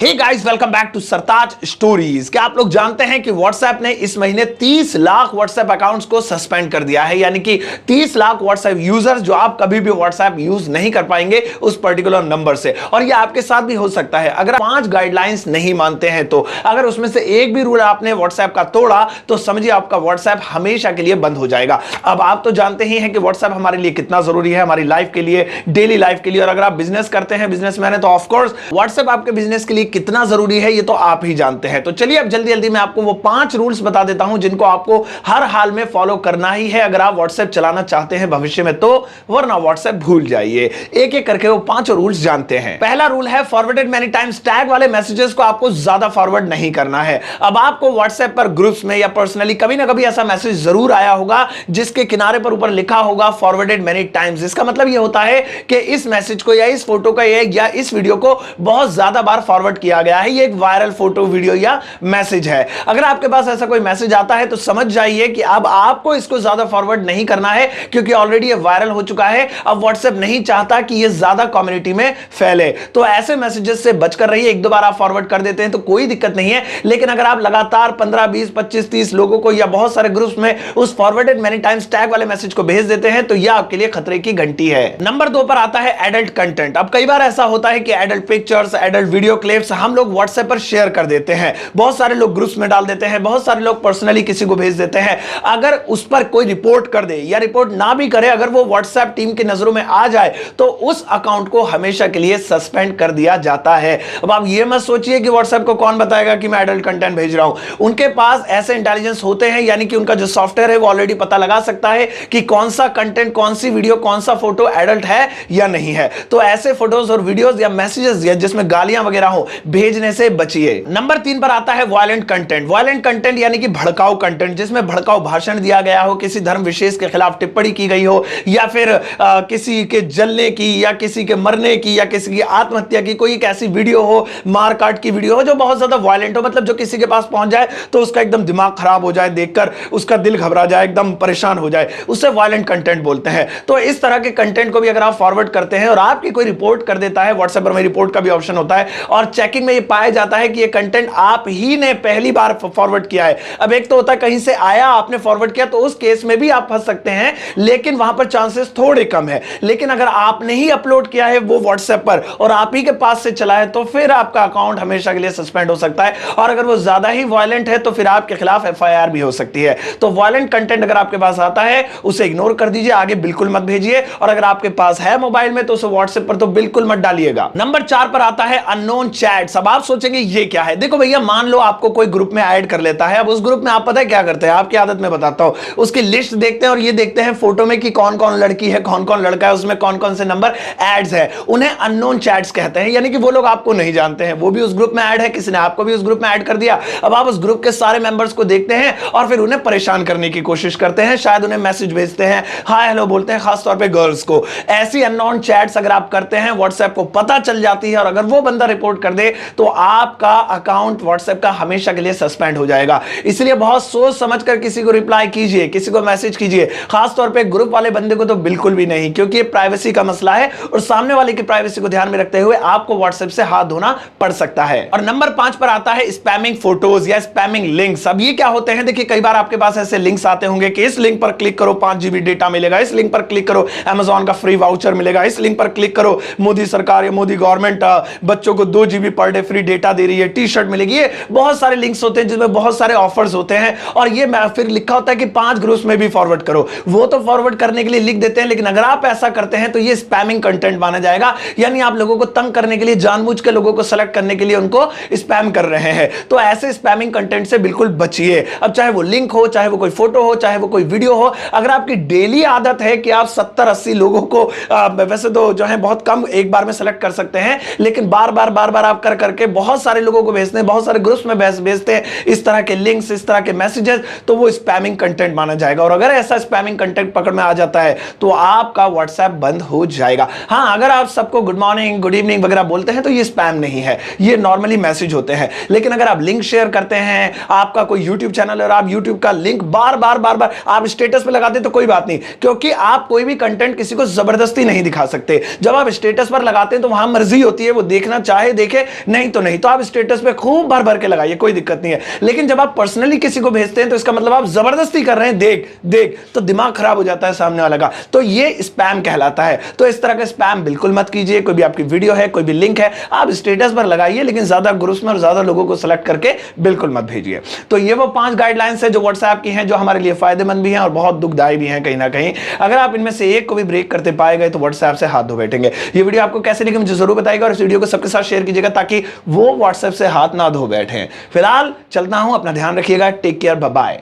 Hey guys, welcome back to Sartaj stories. क्या आप लोग जानते हैं कि व्हाट्सएप ने इस महीने 30 लाख व्हाट्सएप अकाउंट्स को सस्पेंड कर दिया है। यानी कि 30 लाख व्हाट्सएप यूजर्स जो आप कभी भी व्हाट्सएप यूज नहीं कर पाएंगे उस पर्टिकुलर नंबर से। और ये आपके साथ भी हो सकता है अगर 5 गाइडलाइंस नहीं मानते हैं तो। अगर उसमें से एक भी रूल आपने व्हाट्सएप का तोड़ा तो समझिए आपका व्हाट्सएप हमेशा के लिए बंद हो जाएगा। अब आप तो जानते ही हैं कि व्हाट्सएप हमारे लिए कितना जरूरी है, हमारी लाइफ के लिए, डेली लाइफ के लिए। और अगर आप बिजनेस करते हैं, बिजनेसमैन है, तो ऑफकोर्स व्हाट्सएप आपके बिजनेस के लिए कितना जरूरी है ये तो आप ही जानते हैं। तो चलिए अब जल्दी जल्दी मैं आपको वो 5 रूल्स बता देता हूं जिनको आपको हर हाल में फॉलो करना ही है अगर आप व्हाट्सएप चलाना चाहते हैं भविष्य में तो, वरना व्हाट्सएप भूल जाइए। एक एक करके वो 5 रूल्स जानते हैं। पहला रूल है फॉरवर्डेड मेनी टाइम्स टैग वाले मैसेजेस को आपको ज्यादा फॉरवर्ड नहीं करना है। अब आपको व्हाट्सएप पर ग्रुप्स में या पर्सनली कभी ना कभी ऐसा मैसेज जरूर आया होगा जिसके किनारे पर ऊपर लिखा होगा फॉरवर्डेड मेनी टाइम्स। इसका मतलब यह होता है कि इस मैसेज को या इस फोटो का या इस वीडियो को बहुत ज्यादा बार फॉरवर्ड किया गया है। ये एक वायरल फोटो, वीडियो या मैसेज है। अगर आपके पास ऐसा कोई मैसेज आता है तो समझ जाइए कि अब आपको इसको ज्यादा फॉरवर्ड नहीं करना है क्योंकि ऑलरेडी ये वायरल हो चुका है। अब व्हाट्सएप नहीं चाहता कि ये ज्यादा कम्युनिटी में फैले, तो ऐसे मैसेजेस से बचकर रहिए। एक दो बार आप फॉरवर्ड कर देते हैं तो कोई दिक्कत नहीं है, लेकिन अगर आप लगातार 15, 20, 25, 30 लोगों को या बहुत सारे ग्रुप्स में उस फॉरवर्डेड मेनी टाइम्स टैग वाले मैसेज को भेज देते हैं तो यह आपके लिए खतरे की घंटी है। नंबर 2 पर आता है एडल्ट कंटेंट। अब कई बार ऐसा होता है कि adult pictures, adult video clips हम लोग व्हाट्सएप पर शेयर कर देते हैं। बहुत सारे लोग ग्रुप्स में डाल देते हैं, बहुत सारे लोग पर्सनली किसी को भेज देते हैं। अगर उस पर कोई रिपोर्ट कर दे या रिपोर्ट ना भी करे, अगर वो व्हाट्सएप टीम की नजरों में आ जाए तो उस अकाउंट को हमेशा के लिए सस्पेंड कर दिया जाता है। अब आप ये मत सोचिए कि व्हाट्सएप को कौन बताएगा कि मैं एडल्ट कंटेंट भेज रहा हूं। उनके पास ऐसे इंटेलिजेंस होते हैं, यानी कि उनका जो सॉफ्टवेयर है वो ऑलरेडी पता लगा सकता है कि कौन सा कंटेंट, कौन सी वीडियो, कौन सा फोटो एडल्ट है या नहीं है। तो ऐसे फोटोज और वीडियोज या मैसेजेस या जिसमें गालियां वगैरह हो, भेजने से बचिए। नंबर 3 पर आता है वायलेंट कंटेंट। वायलेंट कंटेंट यानी कि भड़काऊ कंटेंट, जिसमें भड़काऊ भाषण दिया गया हो, किसी धर्म विशेष के खिलाफ टिप्पणी की गई हो, या फिर किसी के जलने की या किसी के मरने की या किसी की आत्महत्या की कोई एक ऐसी वीडियो हो, मारकाट की वीडियो हो जो बहुत ज्यादा वायलेंट हो। मतलब जो किसी के पास पहुंच जाए तो उसका एकदम दिमाग खराब हो जाए, देखकर उसका दिल घबरा जाए, एकदम परेशान हो जाए, उससे वायलेंट कंटेंट बोलते हैं। तो इस तरह के कंटेंट को भी अगर आप फॉरवर्ड करते हैं और आपकी कोई रिपोर्ट कर देता है, व्हाट्सएप पर में रिपोर्ट का भी ऑप्शन होता है और चेकिंग में ये पाया जाता है कि ये कंटेंट आप ही ने पहली बार फॉरवर्ड किया है। अब एक तो होता है कहीं से आया, आपने फॉरवर्ड किया, तो उस केस में भी आप फंस सकते हैं, लेकिन वहां पर चांसेस थोड़े कम है। लेकिन अगर आपने ही अपलोड किया है वो व्हाट्सएप पर और आप ही के पास से चला है तो फिर आपका अकाउंट हमेशा के लिए सस्पेंड हो सकता है। और अगर वो ज्यादा ही वायलेंट है तो फिर आपके खिलाफ एफआईआर भी हो सकती है। तो वायलेंट कंटेंट अगर आपके पास आता है उसे इग्नोर कर दीजिए, आगे बिल्कुल मत भेजिए। और अगर आपके पास है मोबाइल में तो उसे व्हाट्सएप पर तो बिल्कुल मत डालिएगा। नंबर 4 पर आता है अननोन चैट्स। अब आप सोचेंगे ये क्या है। देखो भैया, मान लो आपको कोई ग्रुप में ऐड कर लेता है। अब उस ग्रुप में आप पता है क्या करते हैं, आपकी आदत में बताता हूं, उसकी लिस्ट देखते हैं और ये देखते हैं फोटो में कि कौन कौन लड़की है, कौन कौन लड़का है, उसमें कौन कौन से नंबर एड्स है। उन्हें अननोन चैट्स कहते हैं, यानी कि वो लोग आपको नहीं जानते हैं, वो भी उस ग्रुप में ऐड है, किसी ने आपको भी उस ग्रुप में ऐड कर दिया। अब आप उस ग्रुप के सारे मेंबर्स को देखते हैं और फिर उन्हें परेशान करने की कोशिश करते हैं, शायद उन्हें मैसेज भेजते हैं, हाय हेलो बोलते हैं, खासतौर पर गर्ल्स को। ऐसी अननोन चैट्स अगर आप करते हैं, व्हाट्सएप को पता चल जाती है और अगर वो बंदा रिपोर्ट कर दे तो आपका अकाउंट व्हाट्सएप का हमेशा के लिए सस्पेंड हो जाएगा। इसलिए बहुत सोच समझकर किसी को रिप्लाई कीजिए, किसी को मैसेज कीजिए, खासतौर पे ग्रुप वाले बंदे को तो बिल्कुल भी नहीं, क्योंकि ये प्राइवेसी का मसला है और सामने वाले की प्राइवेसी को ध्यान में रखते हुए आपको व्हाट्सएप से हाथ धोना पड़ सकता है। और नंबर 5 पर आता है स्पैमिंग फोटोज या स्पैमिंग लिंक्स। अब ये क्या होते हैं, देखिए कई बार आपके पास ऐसे लिंक्स आते होंगे कि इस लिंक पर क्लिक करो 5 GB डेटा मिलेगा, इस लिंक पर क्लिक करो Amazon का फ्री वाउचर मिलेगा, इस लिंक पर क्लिक करो मोदी सरकार या मोदी गवर्नमेंट बच्चों को 2 GB per day free data दे रही है, टी शर्ट मिलेगी। ये बहुत सारे लिंक्स होते हैं जिसमें बहुत सारे ऑफर्स होते हैं और ये फिर लिखा होता है कि 5 ग्रुप्स में भी फॉरवर्ड करो। वो तो फॉरवर्ड करने के लिए लिख देते हैं, लेकिन अगर आप ऐसा करते हैं तो ये स्पैमिंग कंटेंट माना जाएगा। यानी आप लोगों को तंग करने के लिए, जानबूझ के लोगों को सेलेक्ट करने के लिए उनको स्पैम कर रहे हैं। तो ऐसे स्पैमिंग कंटेंट से बिल्कुल बचिए। अब चाहे वो लिंक हो, चाहे वो कोई फोटो हो, चाहे वो कोई वीडियो हो, अगर आपकी डेली आदत है कि आप 70-80 लोगों को वैसे तो जो है बहुत कम एक बार में सेलेक्ट कर सकते हैं, लेकिन बार बार आप कर करके बहुत सारे लोगों को भेजते हैं, बहुत सारे ग्रुप्स में भेजते हैं इस तरह के लिंक्स, इस तरह के मैसेजेस, तो वो स्पैमिंग कंटेंट माना जाएगा। और अगर ऐसा स्पैमिंग कंटेंट पकड़ में आ जाता है तो आपका व्हाट्सएप बंद हो जाएगा। हां, अगर आप सबको गुड मॉर्निंग, गुड इवनिंग वगैरह बोलते हैं तो ये स्पैम नहीं है, ये नॉर्मली मैसेज होते हैं। लेकिन अगर आप लिंक शेयर करते हैं, आपका कोई यूट्यूब चैनल और आप यूट्यूब का लिंक बार बार आप स्टेटस पे लगाते तो कोई बात नहीं, क्योंकि आप कोई भी कंटेंट किसी को जबरदस्ती नहीं दिखा सकते। जब आप स्टेटस पर लगाते हैं तो वहां मर्जी होती है, वो देखना चाहे देखे, नहीं तो नहीं, तो आप स्टेटस पे खूब भर भर के लगाइए, कोई दिक्कत नहीं है। लेकिन जब आप पर्सनली किसी को भेजते हैं तो इसका मतलब आप जबरदस्ती कर रहे हैं, देख देख, तो दिमाग खराब हो जाता है सामने वाला का, तो ये स्पैम कहलाता है। तो इस तरह का स्पैम बिल्कुल मत कीजिए। कोई भी आपकी वीडियो है, कोई भी लिंक है, आप स्टेटस पर लगाइए, लेकिन ज्यादा ग्रुप्स में और ज्यादा लोगों को सेलेक्ट करके बिल्कुल मत भेजिए। तो ये वो 5 गाइडलाइंस है जो व्हाट्सएप की हैं, जो हमारे लिए फायदेमंद भी हैं और बहुत दुखदाई भी हैं कहीं ना कहीं। अगर आप इनमें से एक को भी ब्रेक करते पाए गए तो व्हाट्सएप से हाथ धो बैठेंगे। ये वीडियो आपको कैसे लगी मुझे जरूर बताइएगा और इस वीडियो को सबके साथ शेयर कीजिएगा ताकि वो व्हाट्सएप से हाथ ना धो बैठे। फिलहाल चलता हूं, अपना ध्यान रखिएगा, टेक केयर, बाय बाय।